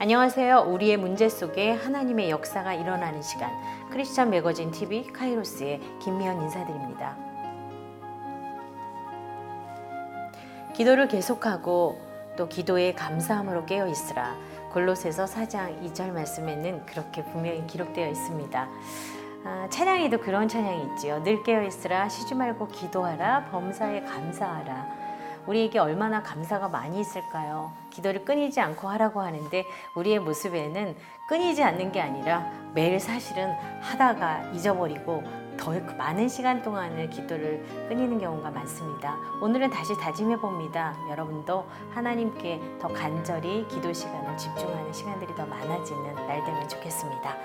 안녕하세요. 우리의 문제 속에 하나님의 역사가 일어나는 시간, 크리스찬 매거진 TV 카이로스의 김미연 인사드립니다. 기도를 계속하고 또 기도에 감사함으로 깨어 있으라. 골로새서 4장 2절 말씀에는 그렇게 분명히 기록되어 있습니다. 찬양에도 그런 찬양이 있지요. 늘 깨어 있으라, 쉬지 말고 기도하라, 범사에 감사하라. 우리에게 얼마나 감사가 많이 있을까요? 기도를 끊이지 않고 하라고 하는데 우리의 모습에는 끊이지 않는 게 아니라 매일 사실은 하다가 잊어버리고 더 많은 시간 동안을 기도를 끊이는 경우가 많습니다. 오늘은 다시 다짐해 봅니다. 여러분도 하나님께 더 간절히 기도 시간을 집중하는 시간들이 더 많아지는 날 되면 좋겠습니다.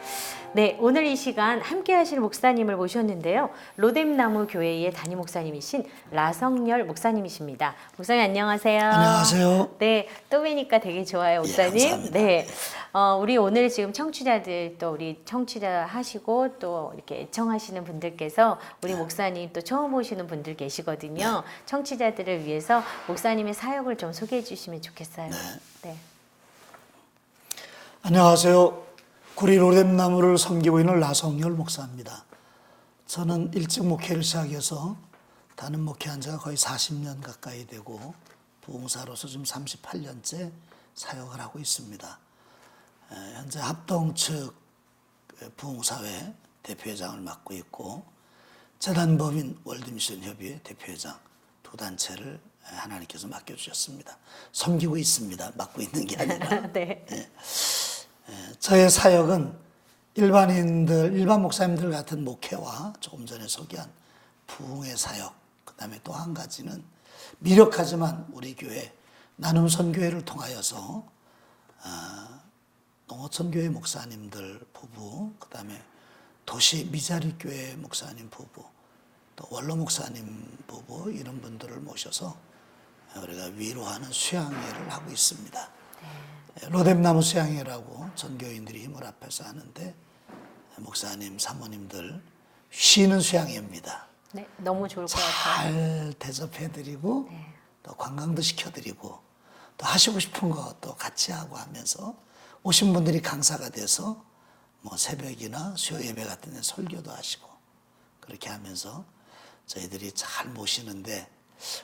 네, 오늘 이 시간 함께 하실 목사님을 모셨는데요. 로뎀나무 교회의 담임 목사님이신 라성열 목사님이십니다. 목사님 안녕하세요. 안녕하세요. 네, 또 뵈니까 되게 좋아요, 목사님. 감사합니다. 네. 우리 오늘 지금 청취자들 또 우리 청취자 하시고 또 이렇게 애청하시는 분들께서 우리 목사님 또 처음 오시는 분들 계시거든요. 청취자들을 위해서 목사님의 사역을 좀 소개해 주시면 좋겠어요. 네. 안녕하세요. 구리 로뎀나무를 섬기고 있는 라성열 목사입니다. 저는 일찍 목회를 시작해서 담임 목회한 지가 거의 40년 가까이 되고 부흥사로서 지금 38년째 사역을 하고 있습니다. 현재 합동 측 부흥사회 대표회장을 맡고 있고 재단법인 월드미션협의회 대표회장 두 단체를 하나님께서 맡겨주셨습니다. 섬기고 있습니다. 맡고 있는 게 아니라. 네. 저의 사역은 일반 목사님들 같은 목회와 조금 전에 소개한 부흥의 사역, 그 다음에 또 한 가지는 미력하지만 우리 교회 나눔 선교회를 통하여서 농어촌교회 목사님들 부부, 그 다음에 도시 미자리교회 목사님 부부, 또 원로 목사님 부부 이런 분들을 모셔서 우리가 위로하는 수양회를 하고 있습니다. 로뎀나무 수양회라고 전교인들이 힘을 합해서 하는데 목사님, 사모님들 쉬는 수양회입니다. 네, 너무 좋을 것 같아요. 잘 대접해드리고 또 관광도 시켜드리고 또 하시고 싶은 것도 같이 하고 하면서 오신 분들이 강사가 돼서 뭐 새벽이나 수요 예배 같은 데 설교도 하시고 그렇게 하면서 저희들이 잘 모시는데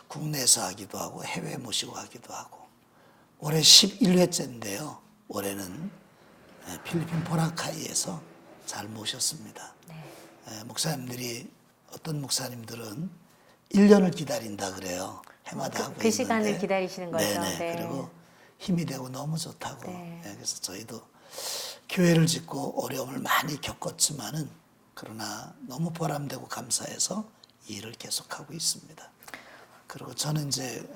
국내에서 하기도 하고 해외 모시고 하기도 하고 올해 11회째인데요. 올해는 필리핀 보라카이에서 잘 모셨습니다. 목사님들이 어떤 목사님들은 1년을 기다린다 그래요. 해마다 하고 그 있는데 시간을 기다리시는 거죠. 네네. 네. 그리고 힘이 되고 너무 좋다고. 네. 그래서 저희도 교회를 짓고 어려움을 많이 겪었지만은 그러나 너무 보람되고 감사해서 이 일을 계속하고 있습니다. 그리고 저는 이제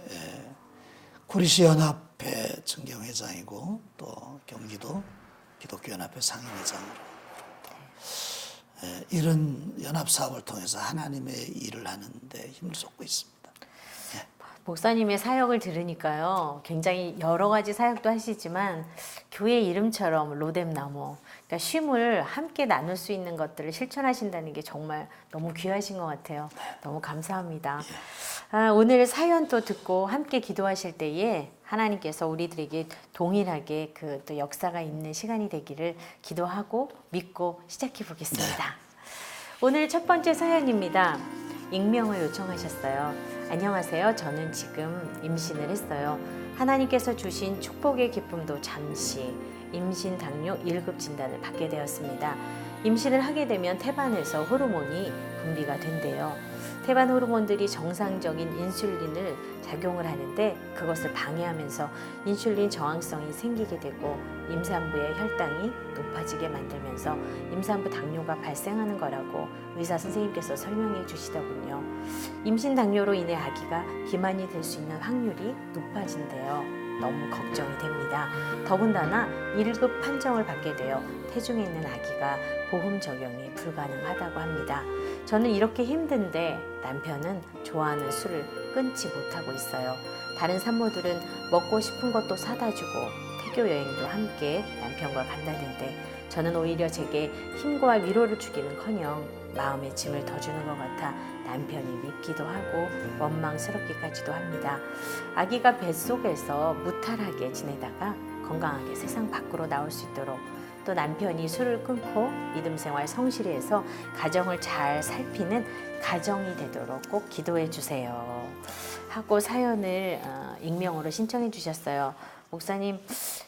구리시 연합회 증경회장이고 또 경기도 기독교연합회 상임회장으로 이런 연합 사업을 통해서 하나님의 일을 하는데 힘을 쏟고 있습니다. 목사님의 사역을 들으니까요, 굉장히 여러 가지 사역도 하시지만 교회 이름처럼 로뎀나무, 그러니까 쉼을 함께 나눌 수 있는 것들을 실천하신다는 게 정말 너무 귀하신 것 같아요. 너무 감사합니다. 오늘 사연 또 듣고 함께 기도하실 때에 하나님께서 우리들에게 동일하게 그 또 역사가 있는 시간이 되기를 기도하고 믿고 시작해 보겠습니다. 오늘 첫 번째 사연입니다. 익명을 요청하셨어요. 안녕하세요. 저는 지금 임신을 했어요. 하나님께서 주신 축복의 기쁨도 잠시 임신 당뇨 1급 진단을 받게 되었습니다. 임신을 하게 되면 태반에서 호르몬이 분비가 된대요. 태반 호르몬들이 정상적인 인슐린을 작용을 하는데 그것을 방해하면서 인슐린 저항성이 생기게 되고 임산부의 혈당이 높아지게 만들면서 임산부 당뇨가 발생하는 거라고 의사 선생님께서 설명해 주시더군요. 임신 당뇨로 인해 아기가 비만이 될 수 있는 확률이 높아진대요. 너무 걱정이 됩니다. 더군다나 1급 판정을 받게 되어 태중에 있는 아기가 보험 적용이 불가능하다고 합니다. 저는 이렇게 힘든데 남편은 좋아하는 술을 끊지 못하고 있어요. 다른 산모들은 먹고 싶은 것도 사다 주고 태교 여행도 함께 남편과 간다는데 저는 오히려 제게 힘과 위로를 주기는커녕 마음의 짐을 더 주는 것 같아 남편이 밉기도 하고 원망스럽기까지도 합니다. 아기가 뱃속에서 무탈하게 지내다가 건강하게 세상 밖으로 나올 수 있도록 또 남편이 술을 끊고 믿음 생활 성실히 해서 가정을 잘 살피는 가정이 되도록 꼭 기도해 주세요. 하고 사연을 익명으로 신청해 주셨어요. 목사님,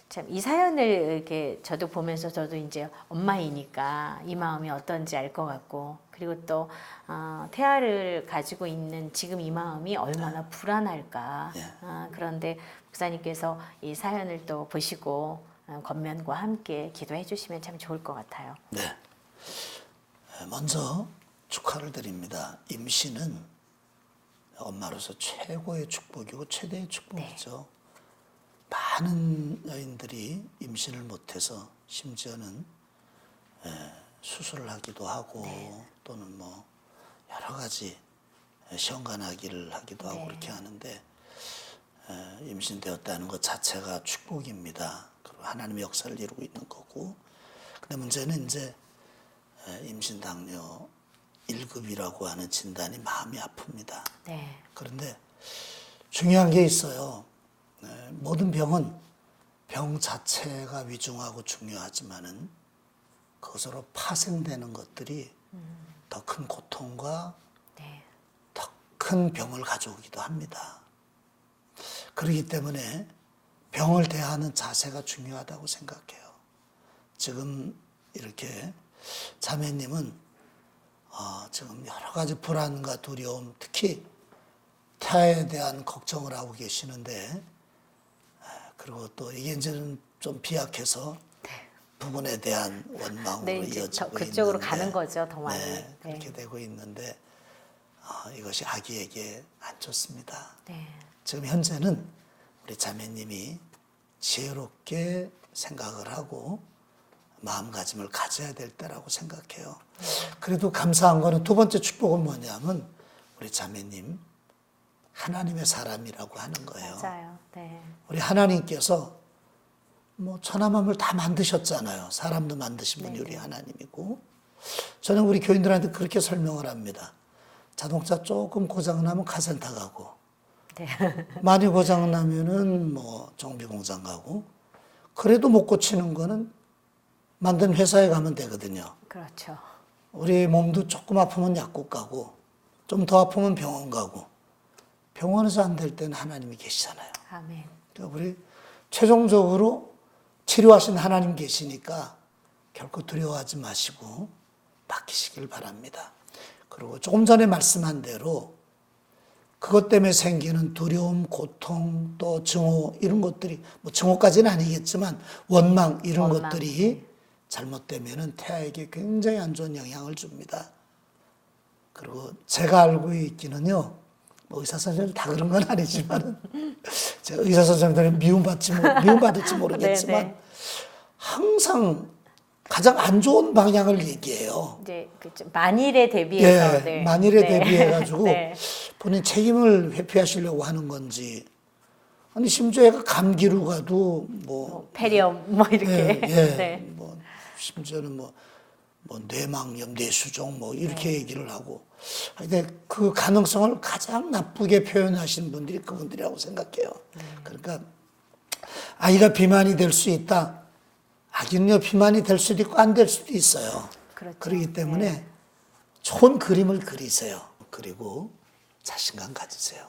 참 이 사연을 이렇게 저도 보면서 저도 이제 엄마이니까 이 마음이 어떤지 알 것 같고, 그리고 또 태아를 가지고 있는 지금 이 마음이 얼마나 불안할까. 그런데 목사님께서 이 사연을 또 보시고 권면과 함께 기도해 주시면 참 좋을 것 같아요. 네. 먼저 축하를 드립니다. 임신은 엄마로서 최고의 축복이고 최대의 축복이죠. 많은 여인들이 임신을 못해서 심지어는 수술을 하기도 하고 또는 뭐 여러 가지 시험관하기를 하기도 하고 그렇게 하는데 임신되었다는 것 자체가 축복입니다. 그리고 하나님의 역사를 이루고 있는 거고. 근데 문제는 이제 임신 당뇨 1급이라고 하는 진단이 마음이 아픕니다. 네. 그런데 중요한 게 있어요. 모든 병은 병 자체가 위중하고 중요하지만은 그것으로 파생되는 것들이 더 큰 고통과 더 큰 병을 가져오기도 합니다. 그렇기 때문에 병을 대하는 자세가 중요하다고 생각해요. 지금 이렇게 자매님은 지금 여러 가지 불안과 두려움, 특히 태아에 대한 걱정을 하고 계시는데, 그리고 또 이게 이제는 좀 비약해서 부분에 대한 원망으로 이어지고 그쪽으로 있는데, 가는 거죠, 더 많이. 그렇게 되고 있는데 이것이 아기에게 안 좋습니다. 지금 현재는 우리 자매님이 지혜롭게 생각을 하고 마음가짐을 가져야 될 때라고 생각해요. 그래도 감사한 거는 두 번째 축복은 뭐냐면 우리 자매님 하나님의 사람이라고 하는 거예요. 맞아요. 네. 우리 하나님께서 뭐 천하만물 다 만드셨잖아요. 사람도 만드신 분이 우리 하나님이고, 저는 우리 교인들한테 그렇게 설명을 합니다. 자동차 조금 고장 나면 카센터 가고, 많이 고장 나면은 뭐 정비 공장 가고, 그래도 못 고치는 거는 만든 회사에 가면 되거든요. 그렇죠. 우리 몸도 조금 아프면 약국 가고, 좀 더 아프면 병원 가고, 병원에서 안 될 때는 하나님이 계시잖아요. 아멘. 그러니까 우리 최종적으로 치료하신 하나님 계시니까 결코 두려워하지 마시고 맡기시길 바랍니다. 그리고 조금 전에 말씀한 대로 그것 때문에 생기는 두려움, 고통, 또 증오 이런 것들이 뭐 증오까지는 아니겠지만 원망 이런 것들이 잘못되면은 태아에게 굉장히 안 좋은 영향을 줍니다. 그리고 제가 알고 있기는요, 뭐 의사 선생님 다 그런 건 아니지만 제가 의사 선생님들은 미움받을지 모르겠지만 항상 가장 안 좋은 방향을 얘기해요. 이제 만일에 대비해서 만일에 대비해가지고 본인 책임을 회피하시려고 하는 건지, 아니 심지어 애가 감기로 가도 뭐 폐렴 뭐 이렇게 뭐 심지어는 뭐 뇌망염, 뇌수종 뭐 이렇게 얘기를 하고, 근데 그 가능성을 가장 나쁘게 표현하신 분들이 그분들이라고 생각해요. 그러니까 아이가 비만이 될 수 있다. 아기는요 비만이 될 수도 있고 안 될 수도 있어요. 그렇죠. 그렇기 때문에 좋은 그림을 그리세요. 그리고 자신감 가지세요.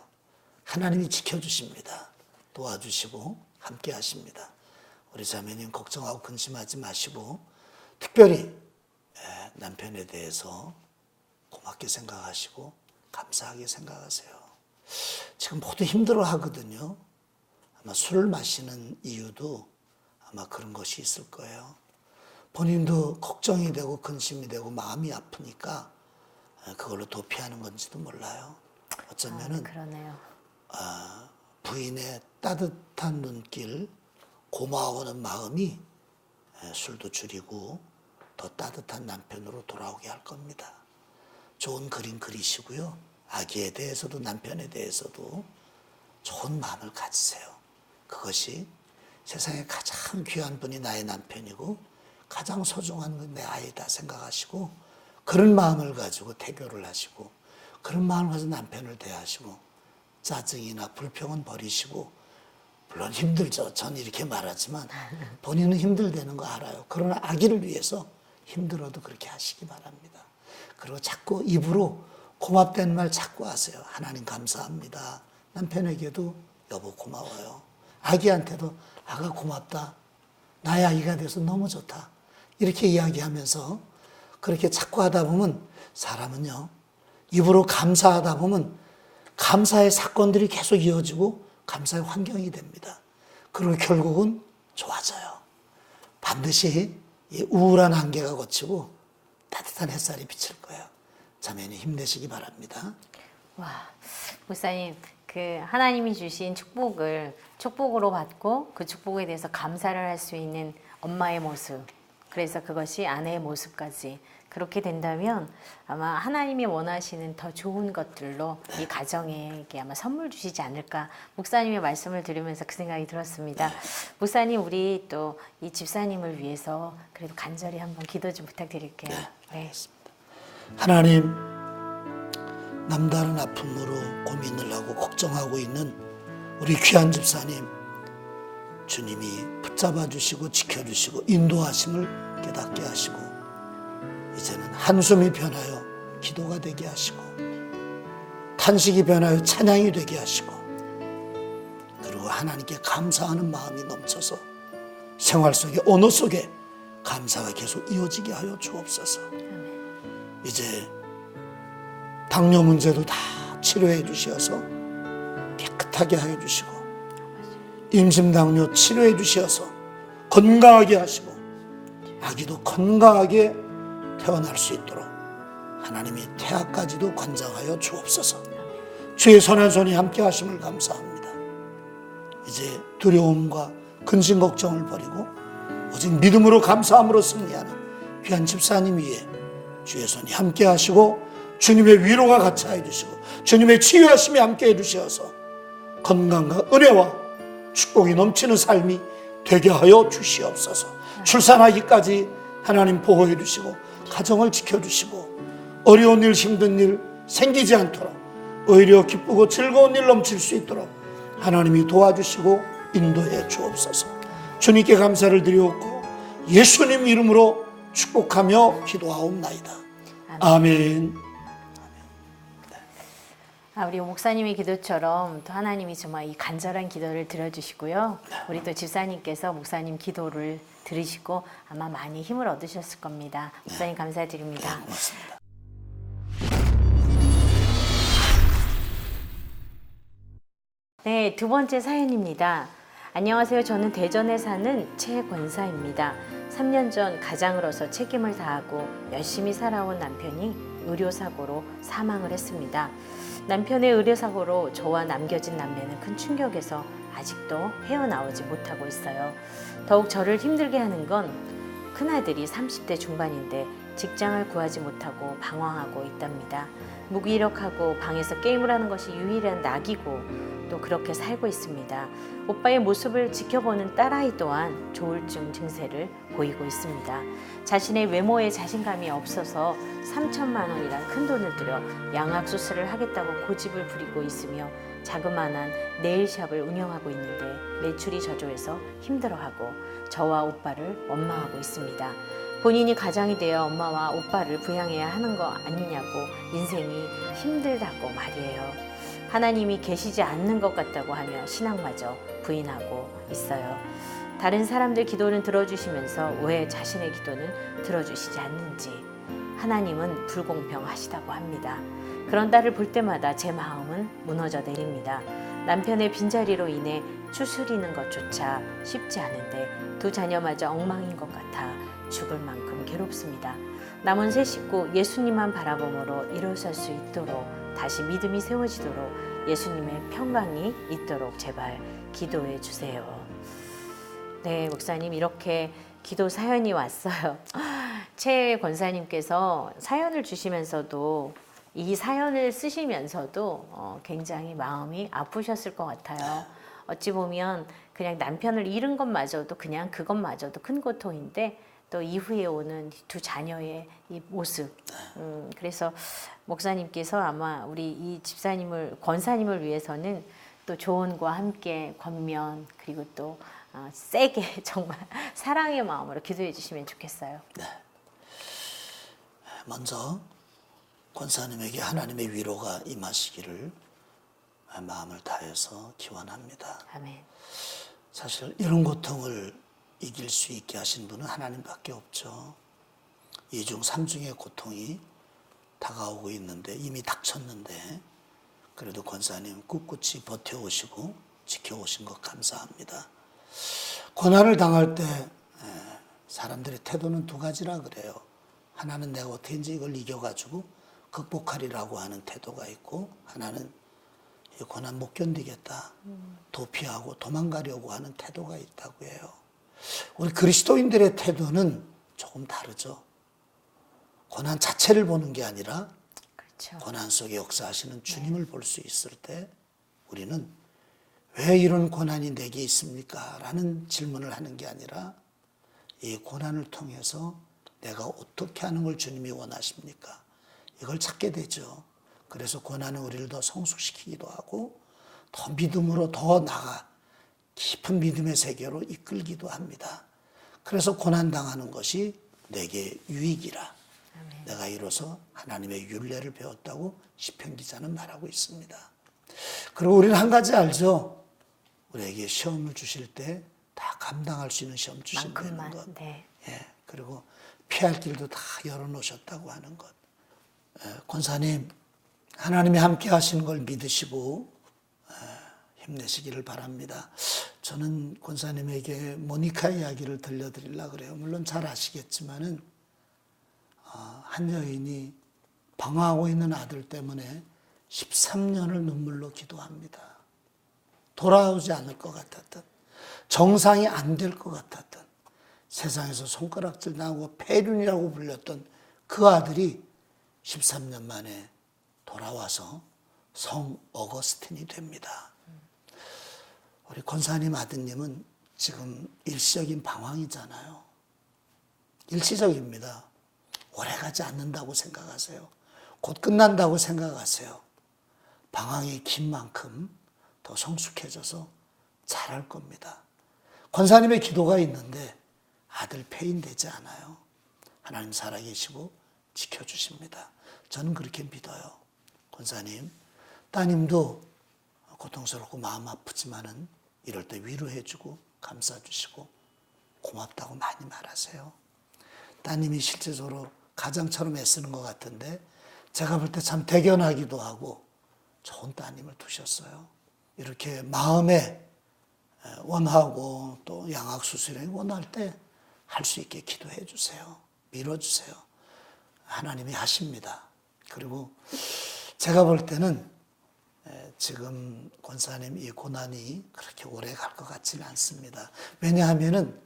하나님이 지켜주십니다. 도와주시고 함께 하십니다. 우리 자매님 걱정하고 근심하지 마시고 특별히 남편에 대해서 고맙게 생각하시고 감사하게 생각하세요. 지금 모두 힘들어 하거든요. 아마 술을 마시는 이유도 아마 그런 것이 있을 거예요. 본인도 걱정이 되고 근심이 되고 마음이 아프니까 그걸로 도피하는 건지도 몰라요. 어쩌면은 그러네요. 부인의 따뜻한 눈길, 고마워하는 마음이 술도 줄이고 더 따뜻한 남편으로 돌아오게 할 겁니다. 좋은 그림 그리시고요. 아기에 대해서도 남편에 대해서도 좋은 마음을 가지세요. 그것이 세상에 가장 귀한 분이 나의 남편이고 가장 소중한 건 내 아이다 생각하시고 그런 마음을 가지고 태교를 하시고 그런 마음을 가지고 남편을 대하시고 짜증이나 불평은 버리시고 물론 힘들죠. 전 이렇게 말하지만 본인은 힘들다는 거 알아요. 그러나 아기를 위해서 힘들어도 그렇게 하시기 바랍니다. 그리고 자꾸 입으로 고맙다는 말 자꾸 하세요. 하나님 감사합니다. 남편에게도 여보 고마워요. 아기한테도 아가 고맙다. 나의 아기가 돼서 너무 좋다. 이렇게 이야기하면서 그렇게 자꾸 하다 보면 사람은요, 입으로 감사하다 보면 감사의 사건들이 계속 이어지고 감사의 환경이 됩니다. 그리고 결국은 좋아져요. 반드시 이 우울한 한계가 거치고 따뜻한 햇살이 비칠 거예요. 자매님 힘내시기 바랍니다. 와, 목사님, 그 하나님이 주신 축복으로 받고 그 축복에 대해서 감사를 할 수 있는 엄마의 모습, 그래서 그것이 아내의 모습까지 그렇게 된다면 아마 하나님이 원하시는 더 좋은 것들로 이 가정에게 아마 선물 주시지 않을까, 목사님의 말씀을 들으면서 그 생각이 들었습니다. 목사님, 우리 또 이 집사님을 위해서 그래도 간절히 한번 기도 좀 부탁드릴게요. 네. 하나님, 남다른 아픔으로 고민을 하고 걱정하고 있는 우리 귀한 집사님, 주님이 붙잡아 주시고 지켜주시고 인도하심을 깨닫게 하시고 이제는 한숨이 변하여 기도가 되게 하시고 탄식이 변하여 찬양이 되게 하시고 그리고 하나님께 감사하는 마음이 넘쳐서 생활 속에 언어 속에 감사가 계속 이어지게 하여 주옵소서. 이제 당뇨 문제도 다 치료해 주시어서 깨끗하게 하여 주시고 임신당뇨 치료해 주시어서 건강하게 하시고 아기도 건강하게 태어날 수 있도록 하나님이 태아까지도 관장하여 주옵소서. 주의 선한 손이 함께 하심을 감사합니다. 이제 두려움과 근심 걱정을 버리고 오직 믿음으로 감사함으로 승리하는 귀한 집사님 위에 주의 손이 함께 하시고 주님의 위로가 같이 해 주시고 주님의 치유하심이 함께 해 주셔서 건강과 은혜와 축복이 넘치는 삶이 되게 하여 주시옵소서. 출산하기까지 하나님 보호해 주시고 가정을 지켜주시고 어려운 일 힘든 일 생기지 않도록 오히려 기쁘고 즐거운 일 넘칠 수 있도록 하나님이 도와주시고 인도해 주옵소서. 주님께 감사를 드리옵고 예수님 이름으로 축복하며 기도하옵나이다. 아멘. 우리 목사님의 기도처럼 또 하나님이 정말 이 간절한 기도를 들어주시고요. 우리 또 집사님께서 목사님 기도를 들으시고 아마 많이 힘을 얻으셨을 겁니다. 목사님 감사드립니다. 고맙습니다. 네, 두 번째 사연입니다. 안녕하세요. 저는 대전에 사는 최 권사입니다. 3년 전 가장으로서 책임을 다하고 열심히 살아온 남편이 의료사고로 사망을 했습니다. 남편의 의료사고로 저와 남겨진 남매는 큰 충격에서 아직도 헤어나오지 못하고 있어요. 더욱 저를 힘들게 하는 건 큰아들이 30대 중반인데 직장을 구하지 못하고 방황하고 있답니다. 무기력하고 방에서 게임을 하는 것이 유일한 낙이고 또 그렇게 살고 있습니다. 오빠의 모습을 지켜보는 딸아이 또한 조울증 증세를 보이고 있습니다. 자신의 외모에 자신감이 없어서 3천만 원이란 큰 돈을 들여 양악 수술을 하겠다고 고집을 부리고 있으며 자그마한 네일샵을 운영하고 있는데 매출이 저조해서 힘들어하고 저와 오빠를 원망하고 있습니다. 본인이 가장이 되어 엄마와 오빠를 부양해야 하는 거 아니냐고 인생이 힘들다고 말이에요. 하나님이 계시지 않는 것 같다고 하며 신앙마저 부인하고 있어요. 다른 사람들 기도는 들어주시면서 왜 자신의 기도는 들어주시지 않는지 하나님은 불공평하시다고 합니다. 그런 딸을 볼 때마다 제 마음은 무너져 내립니다. 남편의 빈자리로 인해 추스리는 것조차 쉽지 않은데 두 자녀마저 엉망인 것 같아 죽을 만큼 괴롭습니다. 남은 세 식구 예수님만 바라봄으로 일어설 수 있도록 다시 믿음이 세워지도록 예수님의 평강이 있도록 제발 기도해 주세요. 네, 목사님 이렇게 기도 사연이 왔어요. 최 권사님께서 사연을 주시면서도 이 사연을 쓰시면서도 굉장히 마음이 아프셨을 것 같아요. 어찌 보면 그냥 남편을 잃은 것마저도 그냥 그것마저도 큰 고통인데 또 이후에 오는 두 자녀의 이 모습. 그래서 목사님께서 아마 우리 이 집사님을 권사님을 위해서는 또 조언과 함께 권면 그리고 또 세게 정말 사랑의 마음으로 기도해 주시면 좋겠어요. 먼저 권사님에게 하나님의 위로가 임하시기를 마음을 다해서 기원합니다. 아멘. 사실 이런 고통을 이길 수 있게 하신 분은 하나님밖에 없죠. 이중 삼중의 고통이 다가오고 있는데 이미 닥쳤는데 그래도 권사님 꿋꿋이 버텨오시고 지켜오신 것 감사합니다. 고난을 당할 때 사람들의 태도는 두 가지라 그래요. 하나는 내가 어떻게든지 이걸 이겨가지고 극복하리라고 하는 태도가 있고 하나는 이 고난 못 견디겠다. 도피하고 도망가려고 하는 태도가 있다고 해요. 우리 그리스도인들의 태도는 조금 다르죠. 고난 자체를 보는 게 아니라 그렇죠. 고난 속에 역사하시는 주님을 볼 수 있을 때 우리는 왜 이런 고난이 내게 있습니까? 라는 질문을 하는 게 아니라 이 고난을 통해서 내가 어떻게 하는 걸 주님이 원하십니까? 이걸 찾게 되죠. 그래서 고난은 우리를 더 성숙시키기도 하고 더 믿음으로 더 나가 깊은 믿음의 세계로 이끌기도 합니다. 그래서 고난당하는 것이 내게 유익이라. 아멘. 내가 이로써 하나님의 율례를 배웠다고 시편 기자는 말하고 있습니다. 그리고 우리는 한 가지 알죠. 우리에게 시험을 주실 때 다 감당할 수 있는 시험 주신다는 것. 네. 예, 그리고 피할 길도 다 열어놓으셨다고 하는 것. 권사님, 하나님이 함께 하시는 걸 믿으시고 힘내시기를 바랍니다. 저는 권사님에게 모니카 이야기를 들려드리려고 그래요. 물론 잘 아시겠지만은 한 여인이 방황하고 있는 아들 때문에 13년을 눈물로 기도합니다. 돌아오지 않을 것 같았던, 정상이 안 될 것 같았던, 세상에서 손가락질 나고 폐륜이라고 불렸던 그 아들이 13년 만에 돌아와서 성 어거스틴이 됩니다. 우리 권사님 아드님은 지금 일시적인 방황이잖아요. 일시적입니다. 오래가지 않는다고 생각하세요. 곧 끝난다고 생각하세요. 방황이 긴 만큼 더 성숙해져서 잘할 겁니다. 권사님의 기도가 있는데 아들 폐인되지 않아요. 하나님 살아계시고 지켜주십니다. 저는 그렇게 믿어요. 권사님, 따님도 고통스럽고 마음 아프지만은 이럴 때 위로해주고 감싸주시고 고맙다고 많이 말하세요. 따님이 실제적으로 가장처럼 애쓰는 것 같은데 제가 볼 때 참 대견하기도 하고 좋은 따님을 두셨어요. 이렇게 마음에 원하고 또 양악수술에 원할 때 할 수 있게 기도해 주세요. 밀어주세요. 하나님이 하십니다. 그리고 제가 볼 때는 지금 권사님 이 고난이 그렇게 오래 갈 것 같지는 않습니다. 왜냐하면은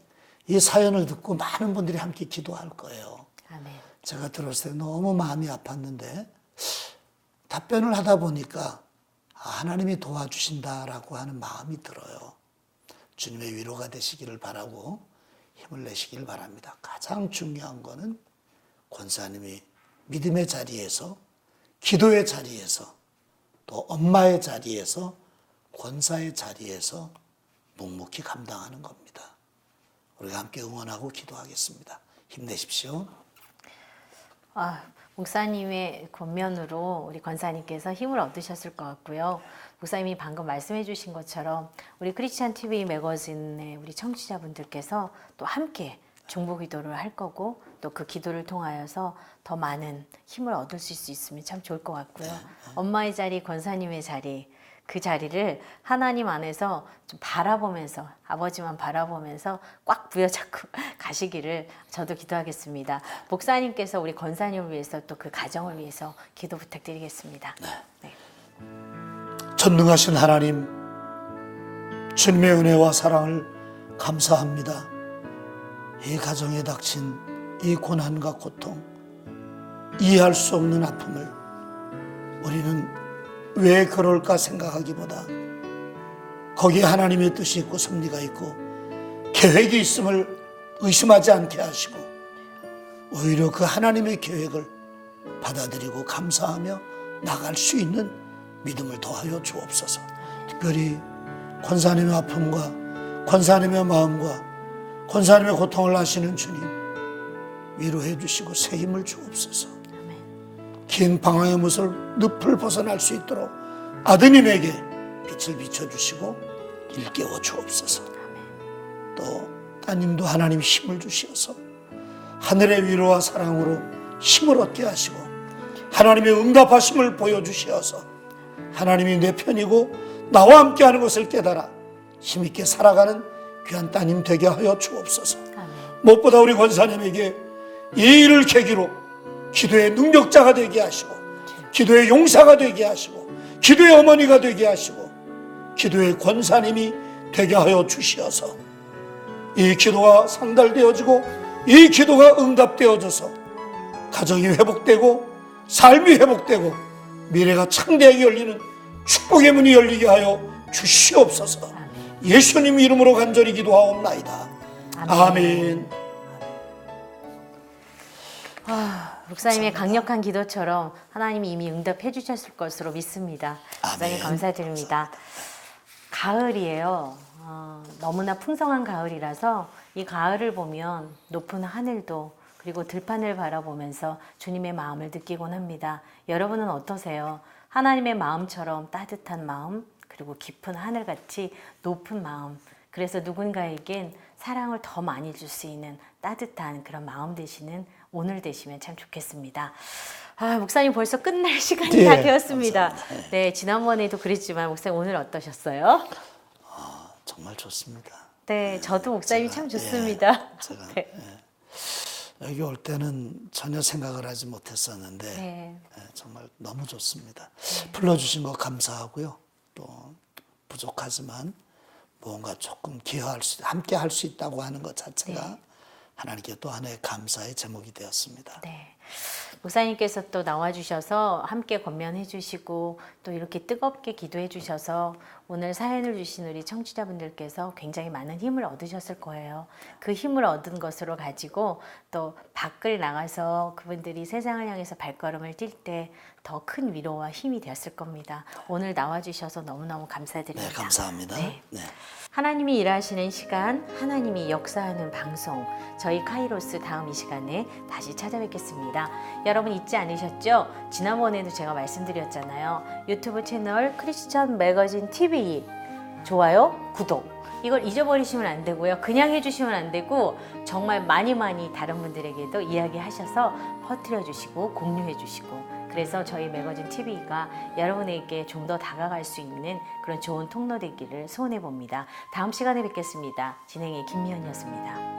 이 사연을 듣고 많은 분들이 함께 기도할 거예요. 아멘. 제가 들었을 때 너무 마음이 아팠는데 답변을 하다 보니까 하나님이 도와주신다라고 하는 마음이 들어요. 주님의 위로가 되시기를 바라고 힘을 내시기를 바랍니다. 가장 중요한 거는 권사님이 믿음의 자리에서, 기도의 자리에서, 또 엄마의 자리에서, 권사의 자리에서 묵묵히 감당하는 겁니다. 우리가 함께 응원하고 기도하겠습니다. 힘내십시오. 목사님의 권면으로 우리 권사님께서 힘을 얻으셨을 것 같고요. 목사님이 방금 말씀해 주신 것처럼 우리 크리스찬 TV 매거진의 우리 청취자분들께서 또 함께 중보 기도를 할 거고 또 그 기도를 통하여서 더 많은 힘을 얻을 수 있으면 참 좋을 것 같고요. 엄마의 자리, 권사님의 자리, 그 자리를 하나님 안에서 좀 바라보면서, 아버지만 바라보면서 꽉 부여잡고 가시기를 저도 기도하겠습니다. 목사님께서 우리 권사님을 위해서 또 그 가정을 위해서 기도 부탁드리겠습니다. 네. 전능하신 하나님, 주님의 은혜와 사랑을 감사합니다. 이 가정에 닥친 이 고난과 고통, 이해할 수 없는 아픔을 우리는 왜 그럴까 생각하기보다 거기에 하나님의 뜻이 있고 섭리가 있고 계획이 있음을 의심하지 않게 하시고 오히려 그 하나님의 계획을 받아들이고 감사하며 나갈 수 있는 믿음을 더하여 주옵소서. 특별히 권사님의 아픔과 권사님의 마음과 권사님의 고통을 아시는 주님, 위로해 주시고 새 힘을 주옵소서. 긴 방황의 늪을 벗어날 수 있도록 아드님에게 빛을 비춰주시고 일깨워 주옵소서. 또 따님도 하나님 힘을 주시어서 하늘의 위로와 사랑으로 힘을 얻게 하시고 하나님의 응답하심을 보여주시어서 하나님이 내 편이고 나와 함께하는 것을 깨달아 힘있게 살아가는 귀한 따님 되게 하여 주옵소서. 무엇보다 우리 권사님에게 이 일을 계기로 기도의 능력자가 되게 하시고 기도의 용사가 되게 하시고 기도의 어머니가 되게 하시고 기도의 권사님이 되게 하여 주시어서 이 기도가 상달되어지고 이 기도가 응답되어져서 가정이 회복되고 삶이 회복되고 미래가 창대하게 열리는 축복의 문이 열리게 하여 주시옵소서. 예수님 이름으로 간절히 기도하옵나이다. 아멘. 목사님의 강력한 기도처럼 하나님이 이미 응답해 주셨을 것으로 믿습니다. 목사님 감사드립니다. 가을이에요. 너무나 풍성한 가을이라서 이 가을을 보면 높은 하늘도 그리고 들판을 바라보면서 주님의 마음을 느끼곤 합니다. 여러분은 어떠세요? 하나님의 마음처럼 따뜻한 마음 그리고 깊은 하늘같이 높은 마음, 그래서 누군가에겐 사랑을 더 많이 줄 수 있는 따뜻한 그런 마음 되시는 오늘 되시면 참 좋겠습니다. 목사님 벌써 끝날 시간이 다 되었습니다. 감사합니다. 네, 지난번에도 그랬지만 목사님 오늘 어떠셨어요? 정말 좋습니다. 네, 저도 목사님이 참 좋습니다. 제가 네. 여기 올 때는 전혀 생각을 하지 못했었는데 정말 너무 좋습니다. 불러주신 거 감사하고요. 또 부족하지만 무언가 조금 기여할 수, 함께 할 수 있다고 하는 것 자체가 하나님께 또 하나의 감사의 제목이 되었습니다. 네. 목사님께서 또 나와주셔서 함께 권면해 주시고 또 이렇게 뜨겁게 기도해 주셔서 오늘 사연을 주신 우리 청취자분들께서 굉장히 많은 힘을 얻으셨을 거예요. 그 힘을 얻은 것으로 가지고 또 밖을 나가서 그분들이 세상을 향해서 발걸음을 뛸 때 더 큰 위로와 힘이 되었을 겁니다. 오늘 나와주셔서 너무너무 감사드립니다. 네, 감사합니다. 네. 네. 하나님이 일하시는 시간, 하나님이 역사하는 방송, 저희 카이로스 다음 이 시간에 다시 찾아뵙겠습니다. 여러분 잊지 않으셨죠? 지난번에도 제가 말씀드렸잖아요. 유튜브 채널 크리스천 매거진 TV 좋아요, 구독 이걸 잊어버리시면 안 되고요. 그냥 해주시면 안 되고 정말 많이 다른 분들에게도 이야기하셔서 퍼뜨려 주시고 공유해 주시고 그래서 저희 매거진 TV가 여러분에게 좀 더 다가갈 수 있는 그런 좋은 통로 되기를 소원해 봅니다. 다음 시간에 뵙겠습니다. 진행의 김미연이었습니다.